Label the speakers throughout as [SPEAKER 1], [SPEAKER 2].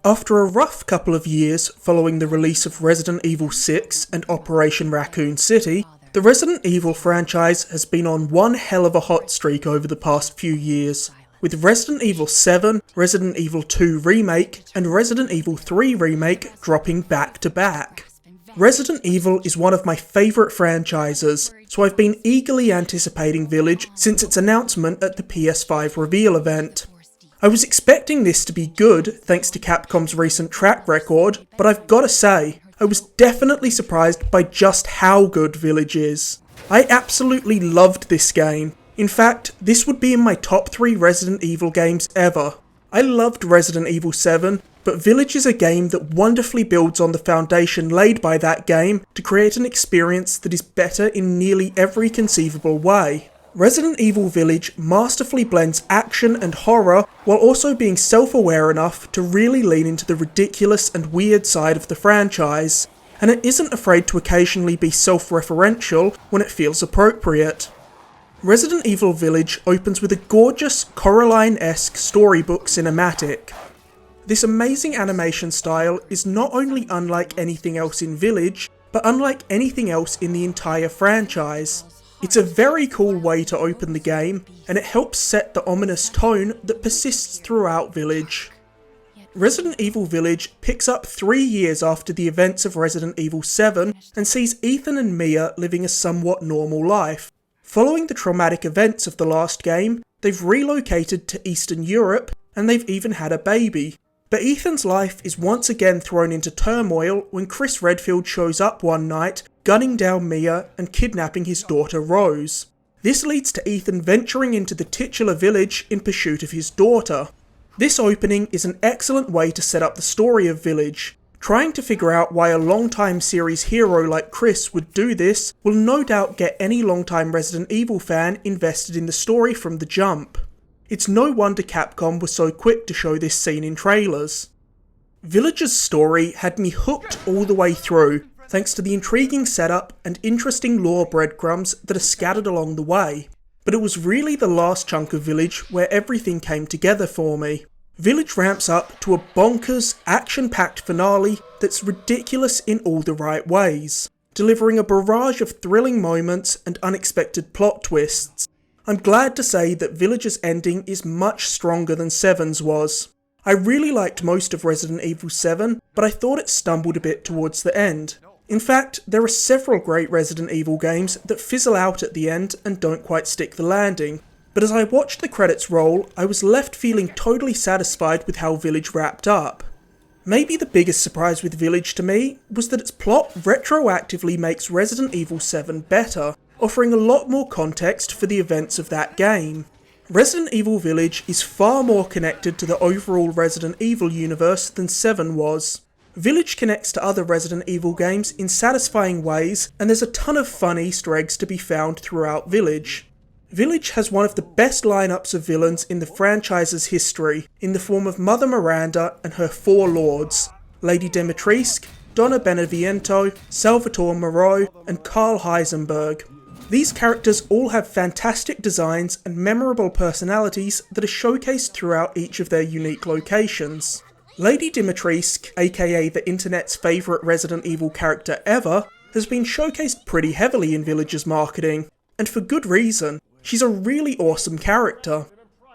[SPEAKER 1] After a rough couple of years following the release of Resident Evil 6 and Operation Raccoon City, the Resident Evil franchise has been on one hell of a hot streak over the past few years, with Resident Evil 7, Resident Evil 2 Remake, and Resident Evil 3 Remake dropping back to back. Resident Evil is one of my favourite franchises, so I've been eagerly anticipating Village since its announcement at the PS5 reveal event. I was expecting this to be good thanks to Capcom's recent track record, but I've gotta say, I was definitely surprised by just how good Village is. I absolutely loved this game. In fact, this would be in my top 3 Resident Evil games ever. I loved Resident Evil 7, but Village is a game that wonderfully builds on the foundation laid by that game to create an experience that is better in nearly every conceivable way. Resident Evil Village masterfully blends action and horror while also being self-aware enough to really lean into the ridiculous and weird side of the franchise, and it isn't afraid to occasionally be self-referential when it feels appropriate. Resident Evil Village opens with a gorgeous Coraline-esque storybook cinematic. This amazing animation style is not only unlike anything else in Village, but unlike anything else in the entire franchise. It's a very cool way to open the game, and it helps set the ominous tone that persists throughout Village. Resident Evil Village picks up 3 years after the events of Resident Evil 7 and sees Ethan and Mia living a somewhat normal life. Following the traumatic events of the last game, they've relocated to Eastern Europe, and they've even had a baby. But Ethan's life is once again thrown into turmoil when Chris Redfield shows up one night, gunning down Mia and kidnapping his daughter Rose. This leads to Ethan venturing into the titular village in pursuit of his daughter. This opening is an excellent way to set up the story of Village. Trying to figure out why a long-time series hero like Chris would do this will no doubt get any long-time Resident Evil fan invested in the story from the jump. It's no wonder Capcom was so quick to show this scene in trailers. Village's story had me hooked all the way through, thanks to the intriguing setup and interesting lore breadcrumbs that are scattered along the way. But it was really the last chunk of Village where everything came together for me. Village ramps up to a bonkers, action-packed finale that's ridiculous in all the right ways, delivering a barrage of thrilling moments and unexpected plot twists. I'm glad to say that Village's ending is much stronger than 7's was. I really liked most of Resident Evil 7, but I thought it stumbled a bit towards the end. In fact, there are several great Resident Evil games that fizzle out at the end and don't quite stick the landing. But as I watched the credits roll, I was left feeling totally satisfied with how Village wrapped up. Maybe the biggest surprise with Village to me was that its plot retroactively makes Resident Evil 7 better, offering a lot more context for the events of that game. Resident Evil Village is far more connected to the overall Resident Evil universe than 7 was. Village connects to other Resident Evil games in satisfying ways, and there's a ton of fun Easter eggs to be found throughout Village. Village has one of the best lineups of villains in the franchise's history, in the form of Mother Miranda and her 4 lords, Lady Dimitris, Donna Beneviento, Salvatore Moreau, and Karl Heisenberg. These characters all have fantastic designs and memorable personalities that are showcased throughout each of their unique locations. Lady Dimitris, aka the internet's favourite Resident Evil character ever, has been showcased pretty heavily in Village's marketing, and for good reason. She's a really awesome character.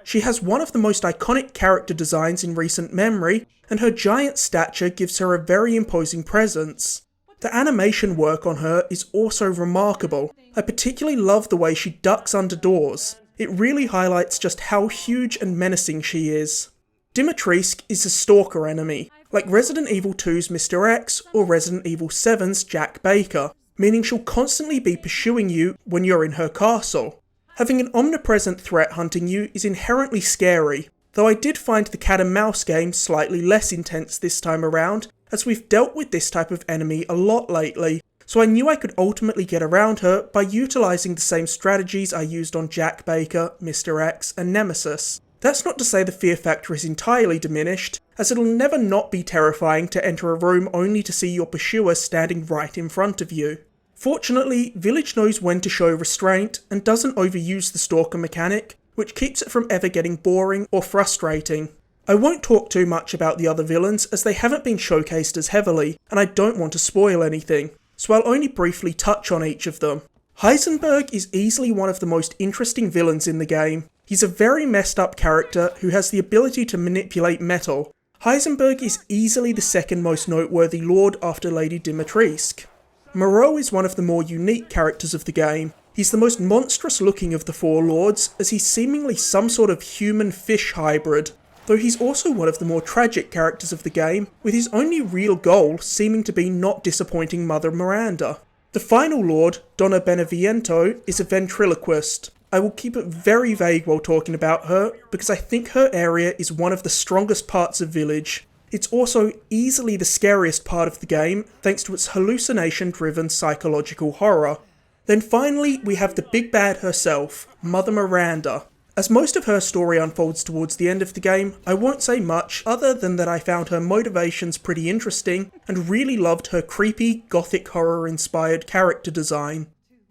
[SPEAKER 1] She has one of the most iconic character designs in recent memory, and her giant stature gives her a very imposing presence. The animation work on her is also remarkable. I particularly love the way she ducks under doors. It really highlights just how huge and menacing she is. Dimitris is a stalker enemy, like Resident Evil 2's Mr. X or Resident Evil 7's Jack Baker, meaning she'll constantly be pursuing you when you're in her castle. Having an omnipresent threat hunting you is inherently scary, though I did find the cat and mouse game slightly less intense this time around, as we've dealt with this type of enemy a lot lately, so I knew I could ultimately get around her by utilising the same strategies I used on Jack Baker, Mr. X and Nemesis. That's not to say the fear factor is entirely diminished, as it'll never not be terrifying to enter a room only to see your pursuer standing right in front of you. Fortunately, Village knows when to show restraint and doesn't overuse the stalker mechanic, which keeps it from ever getting boring or frustrating. I won't talk too much about the other villains as they haven't been showcased as heavily, and I don't want to spoil anything, so I'll only briefly touch on each of them. Heisenberg is easily one of the most interesting villains in the game. He's a very messed up character who has the ability to manipulate metal. Heisenberg is easily the second most noteworthy lord after Lady Dimitris. Moreau is one of the more unique characters of the game. He's the most monstrous looking of the four lords, as he's seemingly some sort of human-fish hybrid, though he's also one of the more tragic characters of the game, with his only real goal seeming to be not disappointing Mother Miranda. The final lord, Donna Beneviento, is a ventriloquist. I will keep it very vague while talking about her, because I think her area is one of the strongest parts of Village. It's also easily the scariest part of the game, thanks to its hallucination-driven psychological horror. Then finally, we have the big bad herself, Mother Miranda. As most of her story unfolds towards the end of the game, I won't say much other than that I found her motivations pretty interesting and really loved her creepy, gothic horror-inspired character design.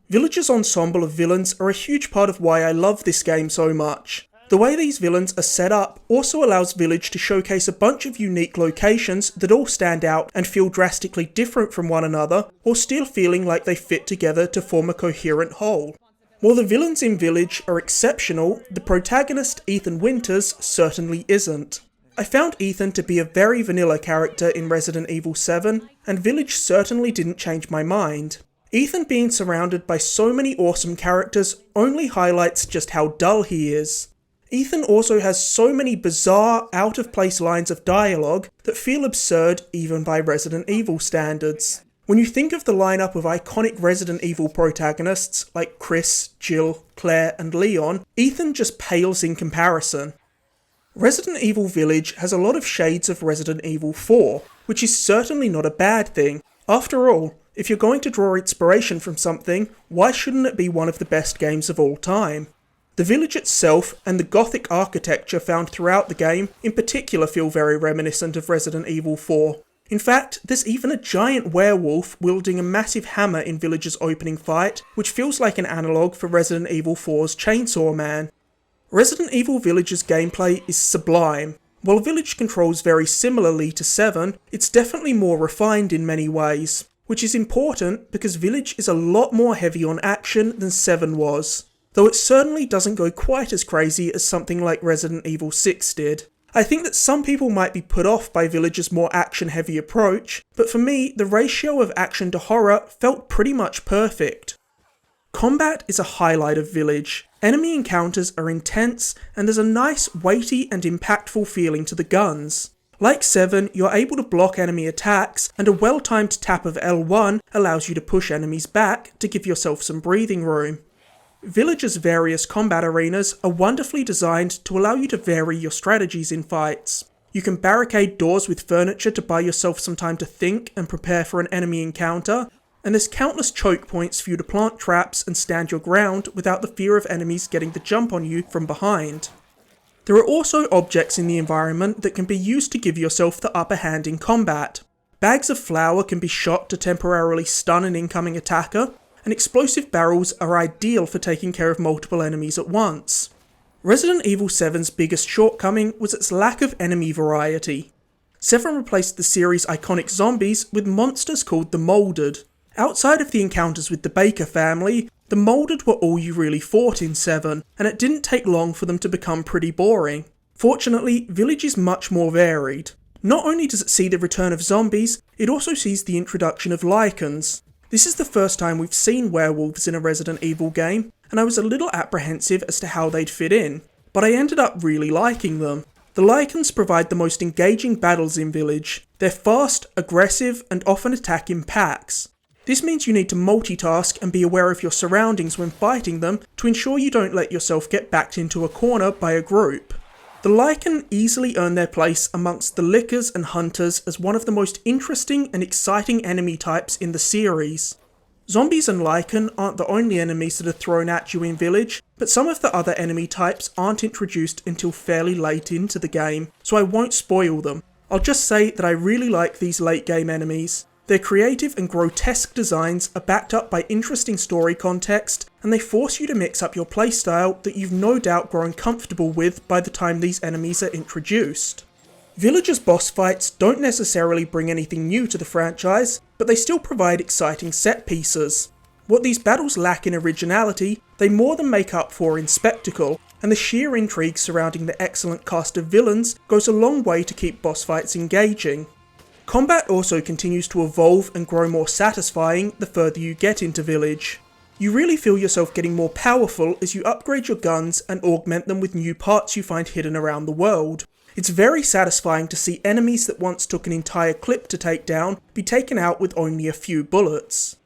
[SPEAKER 1] Village's ensemble of villains are a huge part of why I love this game so much. The way these villains are set up also allows Village to showcase a bunch of unique locations that all stand out and feel drastically different from one another, while still feeling like they fit together to form a coherent whole. While the villains in Village are exceptional, the protagonist, Ethan Winters, certainly isn't. I found Ethan to be a very vanilla character in Resident Evil 7, and Village certainly didn't change my mind. Ethan being surrounded by so many awesome characters only highlights just how dull he is. Ethan also has so many bizarre, out-of-place lines of dialogue that feel absurd even by Resident Evil standards. When you think of the lineup of iconic Resident Evil protagonists like Chris, Jill, Claire and Leon, Ethan just pales in comparison. Resident Evil Village has a lot of shades of Resident Evil 4, which is certainly not a bad thing. After all, if you're going to draw inspiration from something, why shouldn't it be one of the best games of all time? The village itself and the gothic architecture found throughout the game in particular feel very reminiscent of Resident Evil 4. In fact, there's even a giant werewolf wielding a massive hammer in Village's opening fight, which feels like an analogue for Resident Evil 4's Chainsaw Man. Resident Evil Village's gameplay is sublime. While Village controls very similarly to 7, it's definitely more refined in many ways, which is important because Village is a lot more heavy on action than 7 was, though it certainly doesn't go quite as crazy as something like Resident Evil 6 did. I think that some people might be put off by Village's more action-heavy approach, but for me, the ratio of action to horror felt pretty much perfect. Combat is a highlight of Village. Enemy encounters are intense, and there's a nice, weighty and impactful feeling to the guns. Like 7, you're able to block enemy attacks, and a well-timed tap of L1 allows you to push enemies back to give yourself some breathing room. Village's various combat arenas are wonderfully designed to allow you to vary your strategies in fights. You can barricade doors with furniture to buy yourself some time to think and prepare for an enemy encounter, and there's countless choke points for you to plant traps and stand your ground without the fear of enemies getting the jump on you from behind. There are also objects in the environment that can be used to give yourself the upper hand in combat. Bags of flour can be shot to temporarily stun an incoming attacker, and explosive barrels are ideal for taking care of multiple enemies at once. Resident Evil 7's biggest shortcoming was its lack of enemy variety. 7 replaced the series' iconic zombies with monsters called the Molded. Outside of the encounters with the Baker family, the Molded were all you really fought in 7, and it didn't take long for them to become pretty boring. Fortunately, Village is much more varied. Not only does it see the return of zombies, it also sees the introduction of lichens. This is the first time we've seen werewolves in a Resident Evil game, and I was a little apprehensive as to how they'd fit in, but I ended up really liking them. The lichens provide the most engaging battles in Village. They're fast, aggressive, and often attack in packs. This means you need to multitask and be aware of your surroundings when fighting them to ensure you don't let yourself get backed into a corner by a group. The lichen easily earn their place amongst the lickers and hunters as one of the most interesting and exciting enemy types in the series. Zombies and lichen aren't the only enemies that are thrown at you in Village, but some of the other enemy types aren't introduced until fairly late into the game, so I won't spoil them. I'll just say that I really like these late game enemies. Their creative and grotesque designs are backed up by interesting story context, and they force you to mix up your playstyle that you've no doubt grown comfortable with by the time these enemies are introduced. Villagers' boss fights don't necessarily bring anything new to the franchise, but they still provide exciting set pieces. What these battles lack in originality, they more than make up for in spectacle, and the sheer intrigue surrounding the excellent cast of villains goes a long way to keep boss fights engaging. Combat also continues to evolve and grow more satisfying the further you get into Village. You really feel yourself getting more powerful as you upgrade your guns and augment them with new parts you find hidden around the world. It's very satisfying to see enemies that once took an entire clip to take down be taken out with only a few bullets.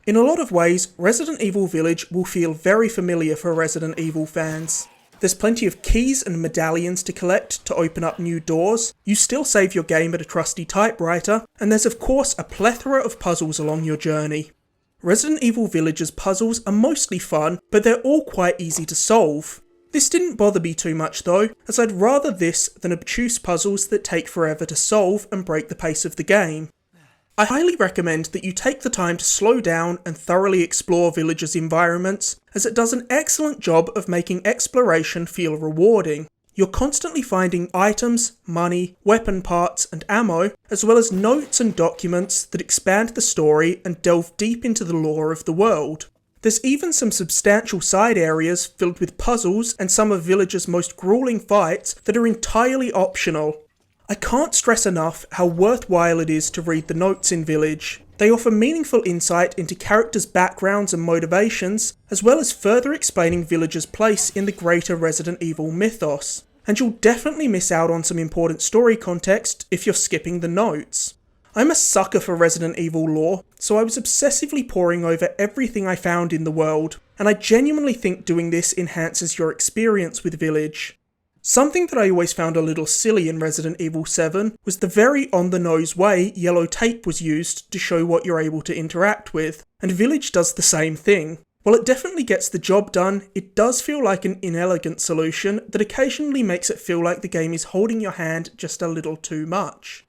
[SPEAKER 1] In a lot of ways, Resident Evil Village will feel very familiar for Resident Evil fans. There's plenty of keys and medallions to collect to open up new doors, you still save your game at a trusty typewriter, and there's of course a plethora of puzzles along your journey. Resident Evil Village's puzzles are mostly fun, but they're all quite easy to solve. This didn't bother me too much though, as I'd rather this than obtuse puzzles that take forever to solve and break the pace of the game. I highly recommend that you take the time to slow down and thoroughly explore Village's environments, as it does an excellent job of making exploration feel rewarding. You're constantly finding items, money, weapon parts and ammo, as well as notes and documents that expand the story and delve deep into the lore of the world. There's even some substantial side areas filled with puzzles and some of Village's most grueling fights that are entirely optional. I can't stress enough how worthwhile it is to read the notes in Village. They offer meaningful insight into characters' backgrounds and motivations, as well as further explaining Village's place in the greater Resident Evil mythos. And you'll definitely miss out on some important story context if you're skipping the notes. I'm a sucker for Resident Evil lore, so I was obsessively poring over everything I found in the world, and I genuinely think doing this enhances your experience with Village. Something that I always found a little silly in Resident Evil 7 was the very on-the-nose way yellow tape was used to show what you're able to interact with, and Village does the same thing. While it definitely gets the job done, it does feel like an inelegant solution that occasionally makes it feel like the game is holding your hand just a little too much.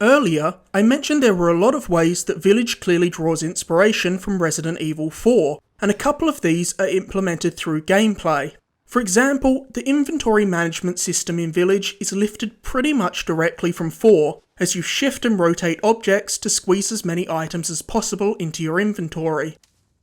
[SPEAKER 1] Earlier, I mentioned there were a lot of ways that Village clearly draws inspiration from Resident Evil 4, and a couple of these are implemented through gameplay. For example, the inventory management system in Village is lifted pretty much directly from 4, as you shift and rotate objects to squeeze as many items as possible into your inventory.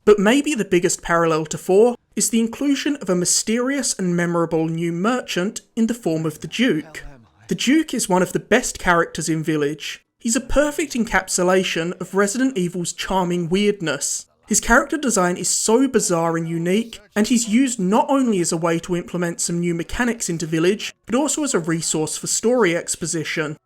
[SPEAKER 1] But maybe the biggest parallel to 4 is the inclusion of a mysterious and memorable new merchant in the form of the Duke. The Duke is one of the best characters in Village. He's a perfect encapsulation of Resident Evil's charming weirdness. His character design is so bizarre and unique, and he's used not only as a way to implement some new mechanics into Village, but also as a resource for story exposition.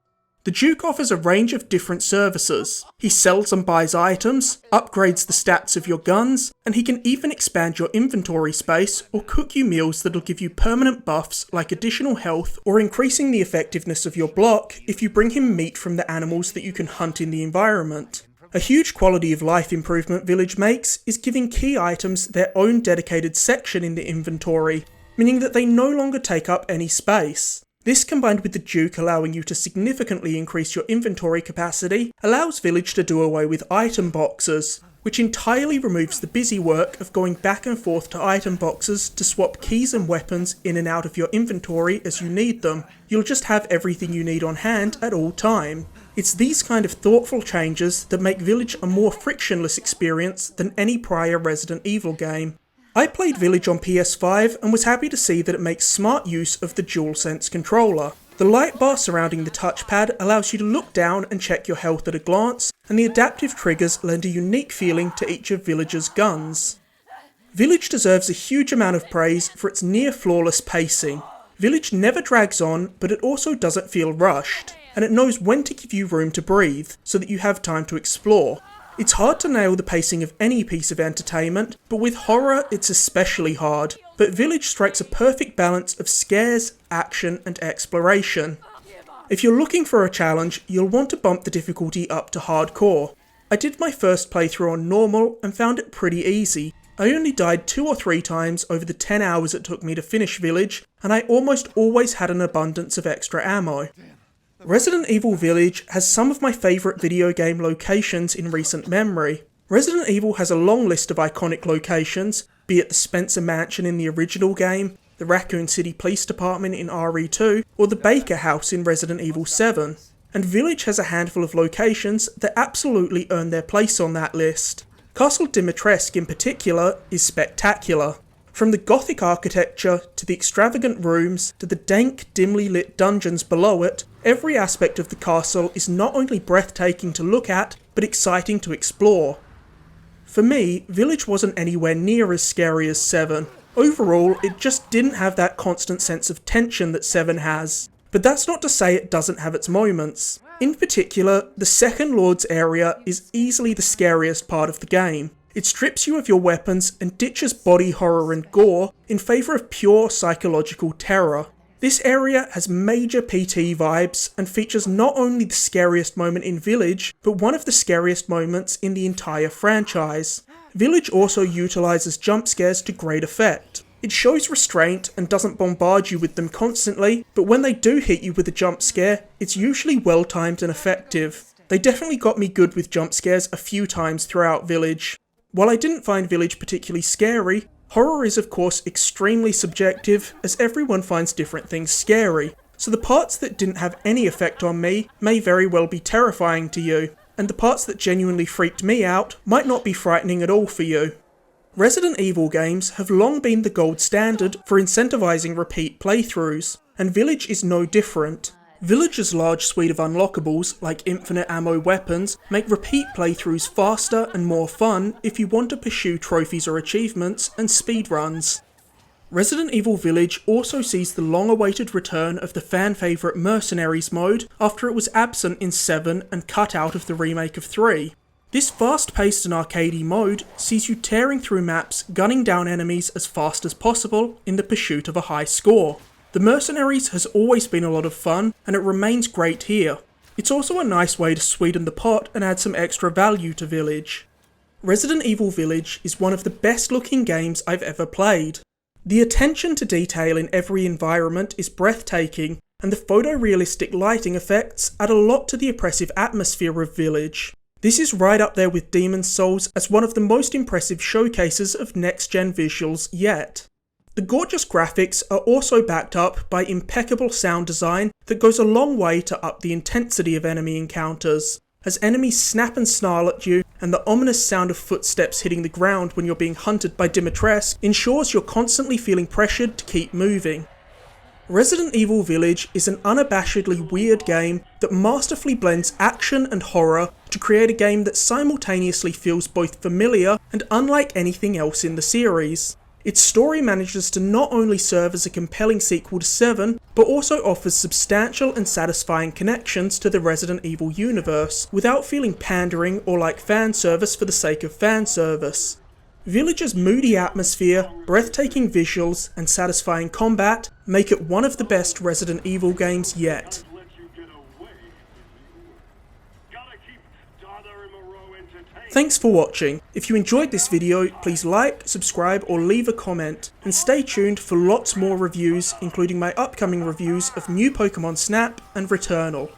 [SPEAKER 1] The Duke offers a range of different services. He sells and buys items, upgrades the stats of your guns, and he can even expand your inventory space or cook you meals that'll give you permanent buffs like additional health or increasing the effectiveness of your block if you bring him meat from the animals that you can hunt in the environment. A huge quality of life improvement Village makes is giving key items their own dedicated section in the inventory, meaning that they no longer take up any space. This, combined with the Duke allowing you to significantly increase your inventory capacity, allows Village to do away with item boxes, which entirely removes the busy work of going back and forth to item boxes to swap keys and weapons in and out of your inventory as you need them. You'll just have everything you need on hand at all time. It's these kind of thoughtful changes that make Village a more frictionless experience than any prior Resident Evil game. I played Village on PS5 and was happy to see that it makes smart use of the DualSense controller. The light bar surrounding the touchpad allows you to look down and check your health at a glance, and the adaptive triggers lend a unique feeling to each of Village's guns. Village deserves a huge amount of praise for its near-flawless pacing. Village never drags on, but it also doesn't feel rushed, and it knows when to give you room to breathe, so that you have time to explore. It's hard to nail the pacing of any piece of entertainment, but with horror it's especially hard. But Village strikes a perfect balance of scares, action and exploration. If you're looking for a challenge, you'll want to bump the difficulty up to hardcore. I did my first playthrough on normal and found it pretty easy. I only died 2 or 3 times over the 10 hours it took me to finish Village, and I almost always had an abundance of extra ammo. Resident Evil Village has some of my favourite video game locations in recent memory. Resident Evil has a long list of iconic locations, be it the Spencer Mansion in the original game, the Raccoon City Police Department in RE2, or the Baker House in Resident Evil 7. And Village has a handful of locations that absolutely earn their place on that list. Castle Dimitris in particular is spectacular. From the Gothic architecture, to the extravagant rooms, to the dank, dimly lit dungeons below it, every aspect of the castle is not only breathtaking to look at, but exciting to explore. For me, Village wasn't anywhere near as scary as 7. Overall, it just didn't have that constant sense of tension that 7 has. But that's not to say it doesn't have its moments. In particular, the Second Lord's area is easily the scariest part of the game. It strips you of your weapons and ditches body horror and gore in favour of pure psychological terror. This area has major PT vibes and features not only the scariest moment in Village, but one of the scariest moments in the entire franchise. Village also utilises jump scares to great effect. It shows restraint and doesn't bombard you with them constantly, but when they do hit you with a jump scare, it's usually well timed and effective. They definitely got me good with jump scares a few times throughout Village. While I didn't find Village particularly scary, horror is of course extremely subjective, as everyone finds different things scary, so the parts that didn't have any effect on me may very well be terrifying to you, and the parts that genuinely freaked me out might not be frightening at all for you. Resident Evil games have long been the gold standard for incentivizing repeat playthroughs, and Village is no different. Village's large suite of unlockables, like infinite ammo weapons, make repeat playthroughs faster and more fun if you want to pursue trophies or achievements and speedruns. Resident Evil Village also sees the long-awaited return of the fan-favourite Mercenaries mode after it was absent in 7 and cut out of the remake of 3. This fast-paced and arcadey mode sees you tearing through maps, gunning down enemies as fast as possible in the pursuit of a high score. The Mercenaries has always been a lot of fun, and it remains great here. It's also a nice way to sweeten the pot and add some extra value to Village. Resident Evil Village is one of the best looking games I've ever played. The attention to detail in every environment is breathtaking, and the photorealistic lighting effects add a lot to the oppressive atmosphere of Village. This is right up there with Demon's Souls as one of the most impressive showcases of next-gen visuals yet. The gorgeous graphics are also backed up by impeccable sound design that goes a long way to up the intensity of enemy encounters, as enemies snap and snarl at you, and the ominous sound of footsteps hitting the ground when you're being hunted by Dimitris ensures you're constantly feeling pressured to keep moving. Resident Evil Village is an unabashedly weird game that masterfully blends action and horror to create a game that simultaneously feels both familiar and unlike anything else in the series. Its story manages to not only serve as a compelling sequel to 7, but also offers substantial and satisfying connections to the Resident Evil universe, without feeling pandering or like fan service for the sake of fan service. Village's moody atmosphere, breathtaking visuals, and satisfying combat make it one of the best Resident Evil games yet. Thanks for watching. If you enjoyed this video, please like, subscribe or leave a comment, and stay tuned for lots more reviews, including my upcoming reviews of new Pokemon Snap and Returnal.